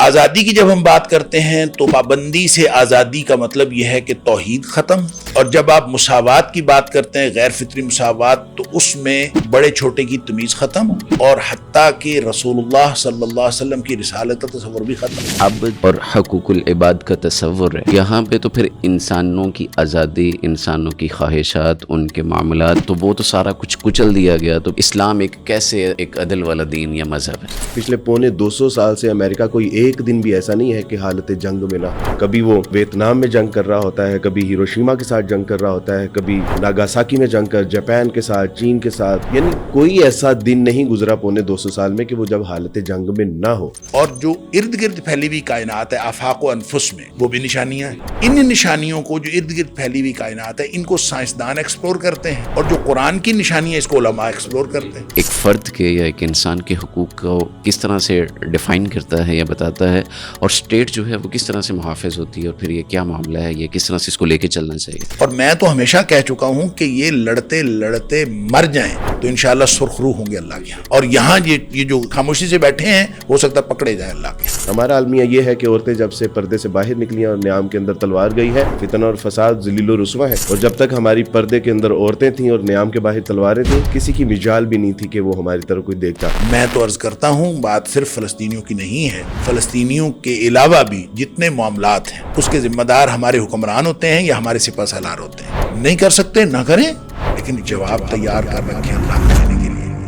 آزادی کی جب ہم بات کرتے ہیں تو پابندی سے آزادی کا مطلب یہ ہے کہ توحید ختم، اور جب آپ مساوات کی بات کرتے ہیں، غیر فطری مساوات، تو اس میں بڑے چھوٹے کی تمیز ختم، اور حتیٰ کہ رسول اللہ صلی اللہ علیہ وسلم کی رسالت کا تصور بھی ختم۔ عبد اور حقوق العباد کا تصور ہے یہاں پہ، تو پھر انسانوں کی آزادی، انسانوں کی خواہشات، ان کے معاملات، تو وہ تو سارا کچھ کچل دیا گیا۔ تو اسلام کیسے ایک عدل والا دین یا مذہب ہے؟ پچھلے 250 سال سے امریکہ کوئی ایک دن بھی ایسا نہیں ہے کہ حالت جنگ میں نہ ہو۔ کبھی وہ ویتنام میں جنگ کر رہا ہوتا ہے، کبھی ہیروشیما کے ساتھ جنگ کر رہا ہوتا ہے، کبھی ناگاساکی میں جنگ کر، جاپان کے ساتھ، چین کے ساتھ، یعنی کوئی ایسا دن نہیں گزرا 250 سال میں کہ وہ جب حالت جنگ میں نہ ہو۔ اور جو ارد گرد پھیلی ہوئی کائنات ہے آفاق و انفس میں، وہ بھی نشانیاں ہیں۔ ان نشانیوں کو، جو ارد گرد پھیلی ہوئی کائنات ہے، ان کو سائنسدان ایکسپلور کرتے ہیں، اور جو قرآن کی نشانیاں، اس کو علماء ایکسپلور کرتے ہیں۔ ایک فرد کے یا ایک انسان کے حقوق کو کس طرح سے ڈیفائن کرتا ہے یا بتاتا ہے، اور اسٹیٹ جو ہے وہ کس طرح سے محافظ ہوتی ہے، اور پھر یہ کیا معاملہ ہے، یہ کس طرح سے اس کو لے کے چلنا چاہیے۔ اور میں تو ہمیشہ کہہ چکا ہوں کہ یہ لڑتے لڑتے مر جائیں تو انشاءاللہ سرخ روح ہوں گے اللہ کے ہاں، اور یہاں یہ جو خاموشی سے بیٹھے ہیں، ہو سکتا ہے پکڑے جائیں اللہ کے ہاں۔ ہمارا المیہ یہ ہے کہ عورتیں جب سے پردے سے باہر نکلی اور نیام کے اندر تلوار گئی ہے، فتنہ اور فساد ذلیل و رسوا ہے، اور جب تک ہماری پردے کے اندر عورتیں تھیں اور نیام کے باہر تلواریں تھیں، کسی کی مجال بھی نہیں تھی کہ وہ ہماری طرف کوئی دیکھتا۔ میں تو عرض کرتا ہوں، بات صرف فلسطینیوں کی نہیں ہے، فلسطینیوں کے علاوہ بھی جتنے معاملات ہیں اس کے ذمہ دار ہمارے حکمران ہوتے ہیں یا ہمارے سپہ سالار ہوتے ہیں۔ نہیں کر سکتے، نہ کریں، لیکن جواب تیار کر رکھیں اللہ